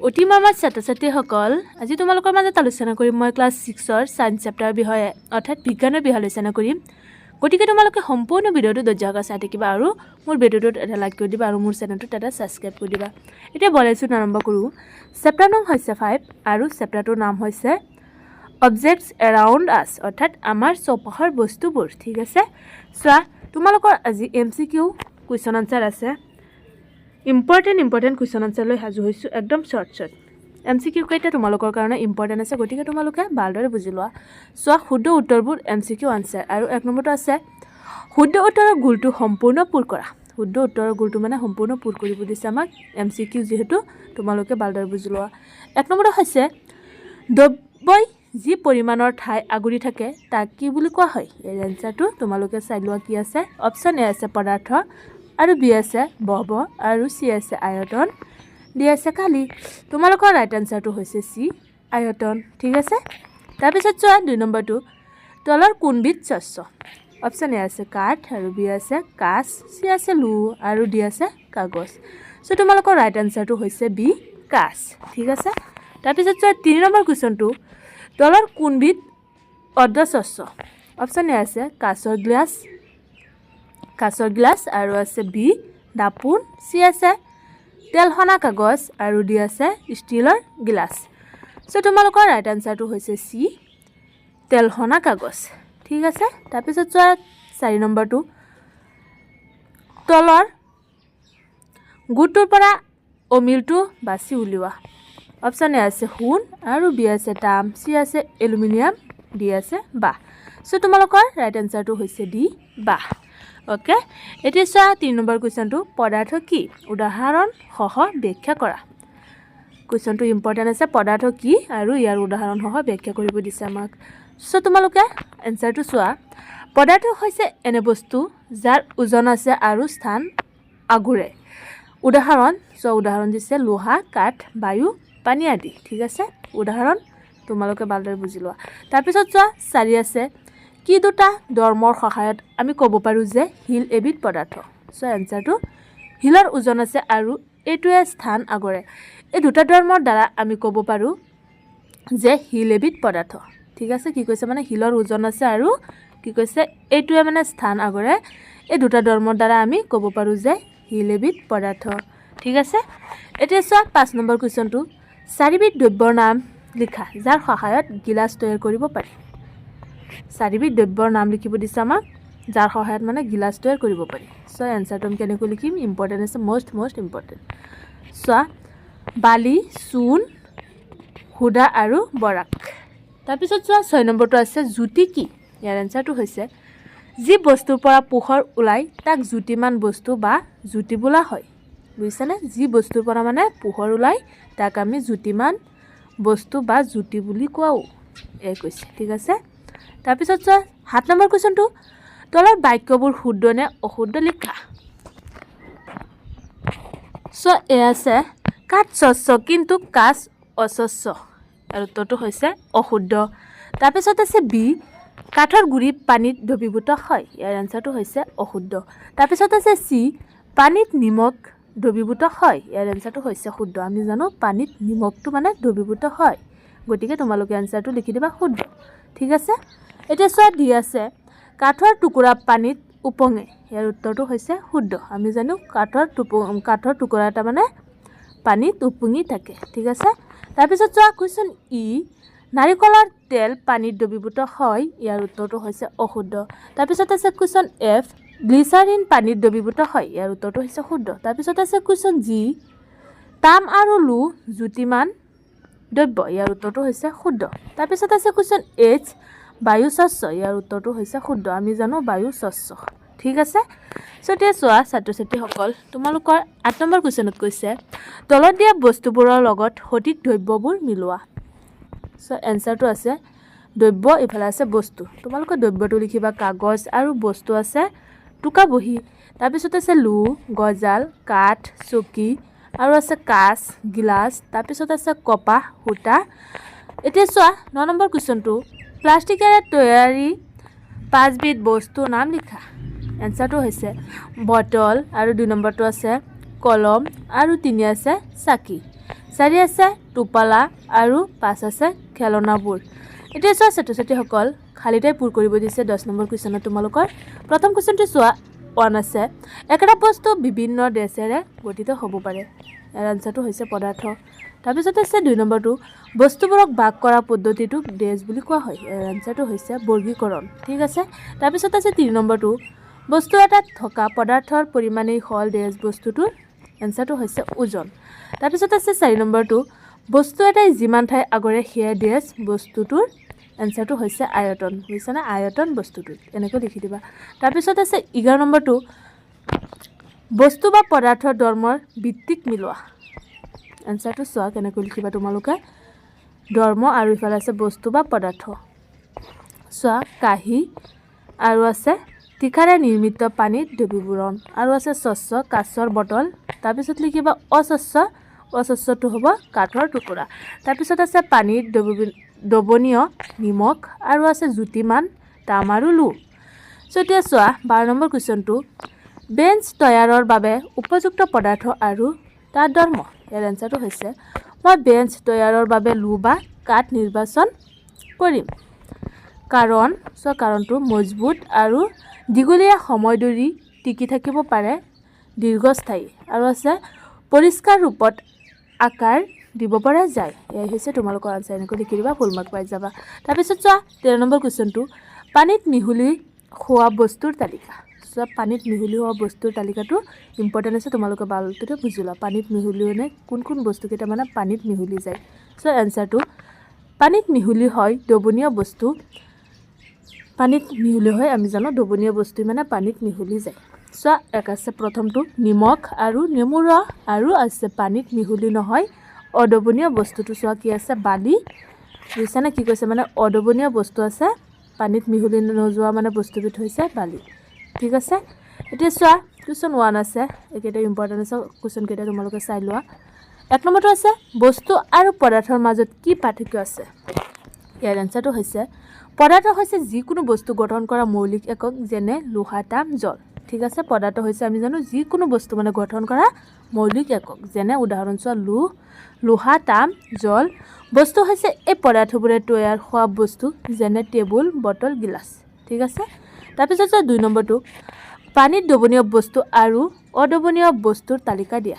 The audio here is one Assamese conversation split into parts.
অতি মৰমৰ ছাত্ৰ-ছাত্ৰীসকল, আজি তোমালোকৰ মাজত আলোচনা কৰিম মই ক্লাছ 6ৰ সায়েন্স চেপ্টাৰৰ বিষয়ে অৰ্থাৎ বিজ্ঞানৰ বিষয়ে আলোচনা কৰিম। গতিকে তোমালোকে সম্পূৰ্ণ ভিডিঅ'টো ধৈৰ্য্যৰে চাই থাকিবা আৰু মোৰ ভিডিঅ'টোত এটা লাইক কৰি দিবা আৰু মোৰ চেনেলটোত এটা সাবস্ক্ৰাইব কৰি দিবা। এতিয়া বলাইছো আৰম্ভ কৰোঁ। চেপ্টাৰ নং হৈছে 5 আৰু চেপ্টাৰটোৰ নাম হৈছে অবজেক্টছ এৰাউণ্ড আছ অৰ্থাৎ আমাৰ চৌপাশৰ বস্তুবোৰ। ঠিক আছে, চোৱা তোমালোকৰ আজি MCQ কুৱেশ্যন আনসাৰ আছে। ইম্পৰ্টেণ্ট কুৱেশ্যন আনসাৰ লৈ হাজু হৈছোঁ, একদম শৰ্ট MCQ কেইটা তোমালোকৰ কাৰণে ইম্পৰ্টেণ্ট আছে, গতিকে তোমালোকে ভালদৰে বুজি লোৱা। চোৱা শুদ্ধ উত্তৰবোৰ MCQ আনসাৰ আৰু 1 নম্বৰটো আছে শুদ্ধ উত্তৰৰ গোলটো সম্পূৰ্ণ পূৰ কৰা। শুদ্ধ উত্তৰৰ গোলটো মানে সম্পূৰ্ণ পূৰ কৰিব দিছে আমাক MCQ, যিহেতু তোমালোকে ভালদৰে বুজি লোৱা। 1 নম্বৰটো হৈছে দ্ৰব্যই যি পৰিমাণৰ ঠাই আগুৰি থাকে তাক কি বুলি কোৱা হয়। এই এনসাৰটো তোমালোকে চাই লোৱা কি আছে। অপশ্যন এ আছে পদাৰ্থ, আৰু বি আছে বহব, আৰু চি আছে আয়তন, ডি আছে কালি। তোমালোকৰ ৰাইট আনসাৰটো হৈছে চি আয়তন। ঠিক আছে, তাৰপিছত চোৱা 2 নম্বৰটো তলৰ কোনবিধ শস্য। অপশ্যন এ আছে কাঠ, আৰু বি আছে কাঁচ, চি আছে লো, আৰু ডি আছে কাগজ। চ' তোমালোকৰ ৰাইট আনসাৰটো হৈছে বি কাঁচ। ঠিক আছে, তাৰপিছত চোৱা 3 নম্বৰ কুৱেশ্যনটো তলৰ কোনবিধ অৰ্ধশস্য। অপশ্যন এ আছে কাঁচৰ গ্লাছ, আৰু আছে বি দাপোন, চি আছে তেলসনা কাগজ, আৰু ডি আছে ষ্টীলৰ গিলাচ। চ' তোমালোকৰ ৰাইট আনসাৰটো হৈছে চি তেলসনা কাগজ। ঠিক আছে, তাৰপিছত চোৱা 4 নম্বৰটো তলৰ গোটটোৰ পৰা অমিলটো বাছি উলিওৱা। অপশ্যন এ আছে সোণ, আৰু বি আছে তাম, চি আছে এলুমিনিয়াম, ডি আছে বাঁহ। চ' তোমালোকৰ ৰাইট আনসাৰটো হৈছে ডি বাঁহ। অ'কে, এতিয়া চোৱা 3 নম্বৰ কুৱেশ্যনটো পদাৰ্থ কি উদাহৰণ সহ ব্যাখ্যা কৰা। কুৱেশ্যনটো ইম্পৰ্টেণ্ট আছে, পদাৰ্থ কি আৰু ইয়াৰ উদাহৰণ সহ ব্যাখ্যা কৰিব দিছে আমাক। চ' তোমালোকে এনসাৰটো চোৱা। পদাৰ্থ হৈছে এনে বস্তু যাৰ ওজন আছে আৰু স্থান আগুৰে। উদাহৰণ চোৱা, উদাহৰণ দিছে লোহা, কাঠ, বায়ু, পানী আদি। ঠিক আছে, উদাহৰণ তোমালোকে ভালদৰে বুজি লোৱা। তাৰপিছত চোৱা 4 আছে কি দুটা ধৰ্মৰ সহায়ত আমি ক'ব পাৰোঁ যে শিল এবিধ পদাৰ্থ। চ' এনসাৰটো শিলৰ ওজন আছে আৰু এইটোৱে স্থান আগৰে। এই দুটা ধৰ্মৰ দ্বাৰা আমি ক'ব পাৰোঁ যে শিল এবিধ পদাৰ্থ। ঠিক আছে, কি কৈছে মানে শিলৰ ওজন আছে আৰু কি কৈছে এইটোৱে মানে স্থান আগৰে। এই দুটা ধৰ্মৰ দ্বাৰা আমি ক'ব পাৰোঁ যে শিল এবিধ পদাৰ্থ। ঠিক আছে, এতিয়া চোৱা 5 নম্বৰ কুৱেশ্যনটো 4 বিধ দ্ৰব্যৰ নাম লিখা যাৰ সহায়ত গিলাচ তৈয়াৰ কৰিব পাৰি। 4 বিধ দ্ৰব্যৰ নাম লিখিব দিছে আমাক যাৰ সহায়ত মানে গিলাচ তৈয়াৰ কৰিব পাৰি। চ' এনসাৰটো আমি কেনেকৈ লিখিম, ইম্পৰ্টেণ্ট আছে, মষ্ট ইম্পৰ্টেণ্ট। চোৱা বালি, চূণ, সোডা আৰু বৰাক। তাৰপিছত চোৱা 6 নম্বৰটো আছে জ্যোতি কি। ইয়াৰ এনসাৰটো হৈছে যি বস্তুৰ পৰা পোহৰ ওলাই তাক জ্যোতিমান বস্তু বা জ্যোতি বোলা হয়। বুজিছানে, যি বস্তুৰ পৰা মানে পোহৰ ওলাই তাক আমি জ্যোতিমান বস্তু বা জ্যোতি বুলি কোৱাও এই কৈছে। ঠিক আছে, তাৰপিছত চোৱা 7 নম্বৰ কুৱেশ্যনটো তলৰ বাক্যবোৰ শুদ্ধ নে অশুদ্ধ লিখা। চ' এ আছে কাঠ স্বচ্ছ কিন্তু কাঁচ অস্বচ্ছ, আৰু উত্তৰটো হৈছে অশুদ্ধ। তাৰপিছত আছে বি কাঠৰ গুৰি পানীত দ্ৰৱীভূত হয়। ইয়াৰ এনসাৰটো হৈছে অশুদ্ধ। তাৰপিছত আছে চি পানীত নিমখ দ্ৰৱীভূত হয়। ইয়াৰ এনসাৰটো হৈছে শুদ্ধ। আমি জানো পানীত নিমখটো মানে দ্ৰৱীভূত হয়, গতিকে তোমালোকে এনসাৰটো লিখি দিবা শুদ্ধ। ঠিক আছে, এতিয়া চোৱা দি আছে কাঠৰ টুকুৰা পানীত উপঙে। ইয়াৰ উত্তৰটো হৈছে শুদ্ধ। আমি জানো কাঠৰ টুকুৰা এটা মানে পানীত উপঙি থাকে। ঠিক আছে, তাৰপিছত চোৱা কুৱেশ্যন ই নাৰিকলৰ তেল পানীত দ্ৰৱীভূত হয়। ইয়াৰ উত্তৰটো হৈছে অশুদ্ধ। তাৰপিছত আছে কুৱেশ্যন এফ গ্লিচাৰিন পানীত দ্ৰৱীভূত হয়। ইয়াৰ উত্তৰটো হৈছে শুদ্ধ। তাৰপিছত আছে কুৱেশ্যন জি তাম আৰু লো জ্যোতিমান দ্ৰব্য। ইয়াৰ উত্তৰটো হৈছে শুদ্ধ। তাৰপিছত আছে কুৱেশ্যন এইচ বায়ু স্বচ্ছ। ইয়াৰ উত্তৰটো হৈছে শুদ্ধ। আমি জানো বায়ু স্বচ্ছ। ঠিক আছে, চ' এতিয়া চোৱা ছাত্ৰ-ছাত্ৰীসকল তোমালোকৰ 8 নম্বৰ কুৱেশ্যনত কৈছে তলত দিয়া বস্তুবোৰৰ লগত সঠিক দ্ৰব্যবোৰ মিলোৱা। চ' এনসাৰটো আছে দ্ৰব্য, ইফালে আছে বস্তু। তোমালোকে দ্ৰব্যটো লিখিবা কাগজ, আৰু বস্তু আছে টোকা বহী। তাৰপিছত আছে লো গজাল, কাঠ, চকী, আৰু আছে কাঁচ, গিলাচ। তাৰপিছত আছে কপাহ, সূতা। এতিয়া চোৱা 9 নম্বৰ কুৱেশ্যনটো প্লাষ্টিকেৰে তৈয়াৰী 5 বিধ বস্তুৰ নাম লিখা। এনসাৰটো হৈছে বটল, আৰু 2 নম্বৰটো আছে কলম, আৰু 3 আছে চাকি। 4 আছে টোপালা আৰু 5 আছে খেলনাবোৰ এতিয়া চোৱা ছাত্ৰ-ছাত্ৰীসকল খালিটাই পূৰ কৰিব দিছে 10 নম্বৰ কুৱেশ্যনত তোমালোকৰ প্ৰথম কুৱেশ্যনটো চোৱা 1 আছে একটা বস্তু বিভিন্ন ডেছেৰে গঠিত হ'ব পাৰে ইয়াৰ আনসাৰটো হৈছে পদাৰ্থ তাৰপিছত আছে 2 নম্বৰটো বস্তুবোৰক ভাগ কৰা পদ্ধতিটোক ডেছ বুলি কোৱা হয় ইয়াৰ আনসাৰটো হৈছে বৰ্গীকৰণ ঠিক আছে তাৰপিছত আছে 3 নম্বৰটো বস্তু এটাত থকা পদাৰ্থৰ পৰিমাণেই হল ডেছ বস্তুটোৰ আনসাৰটো হৈছে ওজন তাৰপিছত আছে 4 নম্বৰটো বস্তু এটাই যিমান ঠাই আগৰে হিয়া ডেছ বস্তুটোৰ আনসাৰটো হৈছে আয়তন বুজিছানে আয়তন বস্তুটোৰ এনেকৈ লিখি দিবা তাৰপিছত আছে 11 নম্বৰটো বস্তু বা পদাৰ্থৰ ধৰ্মৰ ভিত্তিক মিলোৱা আনসাৰটো চোৱা কেনেকৈ লিখিবা তোমালোকে ধৰ্ম আৰু ইফালে আছে বস্তু বা পদাৰ্থ চোৱা কাহি আৰু আছে টিকাৰে নিৰ্মিত পানীত দ্ৰৱীভূৰণ আৰু আছে স্বচ্ছ কাঁচৰ বটল তাৰপিছত লিখিবা অস্বচ্ছটো হ'ব কাঠৰ টুকুৰা তাৰপিছত আছে পানীত দ্ৰৱণীয় নিমখ আৰু আছে জ্যোতিমান তাম আৰু লো এতিয়া চোৱা 12 নম্বৰ কুৱেশ্যনটো বেঞ্চ তৈয়াৰৰ বাবে উপযুক্ত পদাৰ্থ আৰু তাৰ ধৰ্ম ইয়াৰ আনসাৰটো হৈছে মই বেঞ্চ তৈয়াৰৰ বাবে লো বা কাঠ নিৰ্বাচন কৰিম কাৰণটো মজবুত আৰু দীঘলীয়া সময় ধৰি টিকি থাকিব পাৰে দীৰ্ঘস্থায়ী আৰু আছে পৰিষ্কাৰ ৰূপত আকাৰ দিব পৰা যায় এই হৈছে তোমালোকৰ আনসাৰ এনেকৈ লিখি দিবা ফুল মাৰ্ক পাই যাবা তাৰপিছত চোৱা 13 নম্বৰ কুৱেশ্যনটো পানীত মিহলি হোৱা বস্তুৰ তালিকা চোৱা পানীত মিহলি হোৱা বস্তুৰ তালিকাটো ইম্পৰ্টেণ্ট আছে তোমালোকে ভালদৰে বুজিলা পানীত মিহলি হ'লে কোন বস্তু কেইটা মানে পানীত মিহলি যায় চোৱা আনসাৰটো পানীত মিহলি হয় দ্ৰৱণীয় বস্তু পানীত মিহলি হয় আমি জানো দ্ৰৱণীয় বস্তু মানে পানীত মিহলি যায় চোৱা এক আছে প্ৰথমটো নিমখ আৰু নেমু ৰস আৰু আছে পানীত মিহলি নহয় অদ্ৰৱণীয় বস্তুটো চোৱা কি আছে বালি বুজিছানে কি কৈছে মানে অদ্ৰৱণীয় বস্তু আছে পানীত মিহলি নোযোৱা মানে বস্তুবিধ হৈছে বালি ঠিক আছে এতিয়া চোৱা কুৱেশ্যন 1 আছে এইকেইটা ইম্পৰ্টেণ্ট আছে কুৱেশ্যন কেইটা তোমালোকে চাই লোৱা 1 নম্বৰটো আছে বস্তু আৰু পদাৰ্থৰ মাজত কি পাৰ্থক্য আছে ইয়াৰ আনসাৰটো হৈছে পদাৰ্থ হৈছে যিকোনো বস্তু গঠন কৰা মৌলিক একক যেনে লোহা তাম জল ঠিক আছে পদাৰ্থ হৈছে আমি জানো যিকোনো বস্তু মানে গঠন কৰা মৌলিক একক যেনে উদাহৰণ চোৱা লোহা তাম জল বস্তু হৈছে এই পদাৰ্থবোৰে তৈয়াৰ হোৱা বস্তু যেনে টেবুল বটল গিলাচ ঠিক আছে তাৰপিছত 2 নম্বৰটো পানীত দ্ৰৱণীয় বস্তু আৰু অদ্ৰৱণীয় বস্তুৰ তালিকা দিয়া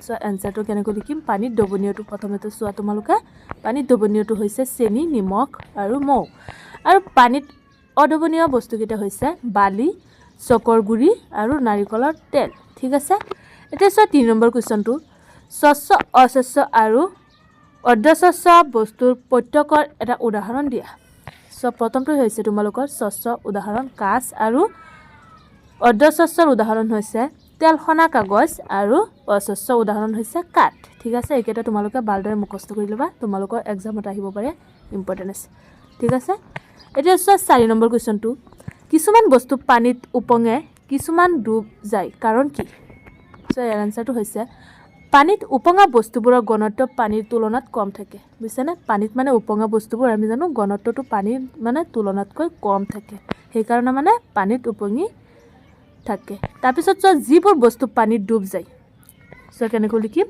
সো আনসাৰটো কেনেকৈ লিখিম পানীত দ্ৰৱণীয়টো প্ৰথমতে চোৱা তোমালোকে পানীত দ্ৰৱণীয়টো হৈছে চেনি নিমখ আৰু মৌ আৰু পানীত অদ্ৰৱণীয় বস্তুকেইটা হৈছে বালি চকৰ গুৰি আৰু নাৰিকলৰ তেল ঠিক আছে এতিয়া চোৱা 3 নম্বৰ কুৱেশ্যনটো স্বচ্ছ অস্বচ্ছ আৰু অৰ্ধস্বচ্ছ বস্তুৰ প্ৰত্যেকৰ এটা উদাহৰণ দিয়া সো প্ৰথমটো হৈছে তোমালোকৰ স্বচ্ছ উদাহৰণ কাঁচ আৰু অৰ্ধস্বচ্ছৰ উদাহৰণ হৈছে তেলখনা কাগজ আৰু অস্বচ্ছ উদাহৰণ হৈছে কাঠ ঠিক আছে এইকেইটা তোমালোকে ভালদৰে মুখস্থ কৰি ল'বা তোমালোকৰ এক্সামত আহিব পাৰে ইম্পৰ্টেণ্ট আছে ঠিক আছে এতিয়া চোৱা 4 নম্বৰ কুৱেশ্যনটো কিছুমান বস্তু পানীত উপঙে কিছুমান ডুব যায় কাৰণ কি সো ইয়াৰ আনসাৰটো হৈছে পানীত উপঙা বস্তুবোৰৰ ঘনত্ব পানীৰ তুলনাত কম থাকে বুজিছানে পানীত মানে উপঙা বস্তুবোৰ আমি জানো ঘনত্বটো পানীৰ মানে তুলনাতকৈ কম থাকে সেইকাৰণে মানে পানীত উপঙি থাকে তাৰপিছত চোৱা যিবোৰ বস্তু পানীত ডুব যায় সো কেনেকৈ লিখিম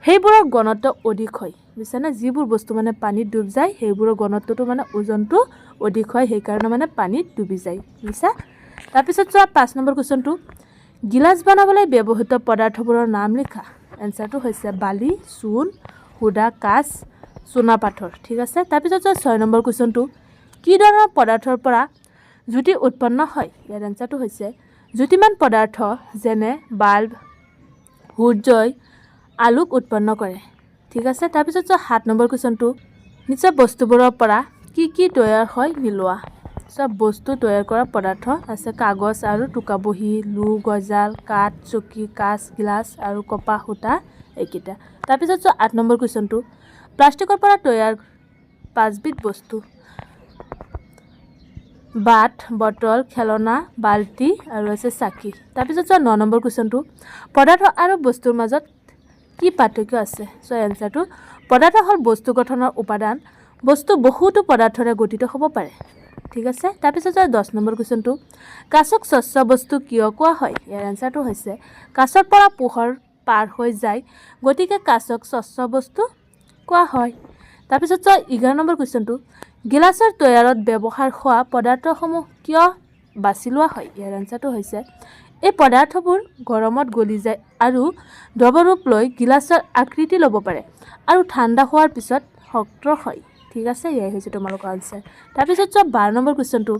সেইবোৰৰ ঘনত্ব অধিক হয় বুজিছানে যিবোৰ বস্তু মানে পানীত ডুব যায় সেইবোৰৰ ঘনত্বটো মানে ওজনটো অধিক হয় সেইকাৰণে মানে পানীত ডুবি যায় বুজিছা তাৰপিছত চোৱা 5 নম্বৰ কুৱেশ্যনটো গিলাচ বনাবলৈ ব্যৱহৃত পদাৰ্থবোৰৰ নাম লিখা আনসাৰটো হৈছে বালি চূণ সুদা কাঁচ চুনা পাথৰ ঠিক আছে তাৰপিছত চোৱা 6 নম্বৰ কুৱেশ্যনটো কি ধৰণৰ পদাৰ্থৰ পৰা জ্যোতি উৎপন্ন হয় ইয়াৰ আনসাৰটো হৈছে জ্যোতিমান পদাৰ্থ যেনে বাল্ব সূৰ্যই আলোক উৎপন্ন কৰে ঠিক আছে তাৰপিছত চোৱা 7 নম্বৰ কুৱেশ্যনটো নিচা বস্তুবোৰৰ পৰা কি তৈয়াৰ হয় মিলোৱা সব বস্তু তৈয়াৰ কৰা পদাৰ্থ আছে কাগজ আৰু টুকা বহি লো গজাল কাঠ চকী কাঁচ গিলাচ আৰু কপাহ সূতা এইকেইটা তাৰপিছত চোৱা 8 নম্বৰ কুৱেশ্যনটো প্লাষ্টিকৰ পৰা তৈয়াৰ 5 বিধ বস্তু বাট বটল খেলনা বাল্টি আৰু আছে চাকি তাৰপিছত চোৱা 9 নম্বৰ কুৱেশ্যনটো পদাৰ্থ আৰু বস্তুৰ মাজত কি পাৰ্থক্য আছে সো এনসাৰটো পদাৰ্থ হ'ল বস্তু গঠনৰ উপাদান বস্তু বহুতো পদাৰ্থৰে গঠিত হ'ব পাৰে ঠিক আছে তাৰপিছত 10 নম্বৰ কুৱেশ্যনটো কাঁচক স্বচ্ছ বস্তু কিয় কোৱা হয় ইয়াৰ আনসাৰটো হৈছে কাঁচৰ পৰা পোহৰ পাৰ হৈ যায় গতিকে কাঁচক স্বচ্ছ বস্তু কোৱা হয় তাৰপিছত 11 নম্বৰ কুৱেশ্যনটো গিলাচৰ তৈয়াৰত ব্যৱহাৰ হোৱা পদাৰ্থসমূহ কিয় বাছি লোৱা হয় ইয়াৰ আনসাৰটো হৈছে এই পদাৰ্থবোৰ গৰমত গলি যায় আৰু দ্ৰৱৰূপ লৈ গিলাচৰ আকৃতি ল'ব পাৰে আৰু ঠাণ্ডা হোৱাৰ পিছত শক্ত হয় ঠিক আছে ইয়াই হৈছে তোমালোকৰ আনসাৰ তাৰপিছত 12 নম্বৰ কুৱেশ্যনটো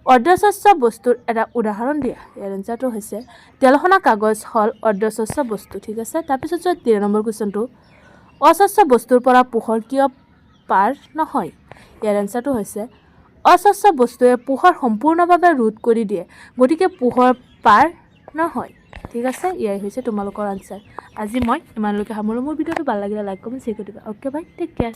অৰ্ধস্বচ্ছ বস্তুৰ এটা উদাহৰণ দিয়া ইয়াৰ আনসাৰটো হৈছে তেলসনা কাগজ হল অৰ্ধস্বচ্ছ বস্তু ঠিক আছে তাৰপিছত 13 নম্বৰ কুৱেশ্যনটো অস্বচ্ছ বস্তুৰ পৰা পোহৰ কিয় পাৰ নহয় ইয়াৰ আনসাৰটো হৈছে অস্বচ্ছ বস্তুৱে পোহৰ সম্পূৰ্ণভাৱে ৰোধ কৰি দিয়ে গতিকে পোহৰ পাৰ নহয় ঠিক আছে ইয়াই হৈছে তোমালোকৰ আনসাৰ আজি মই ইমানলৈকে সামৰো মোৰ ভিডিঅ'টো ভাল লাগিলে লাইক কমেণ্ট শ্বেয়াৰ কৰি দিবা অ'কে বাই টেক কেয়াৰ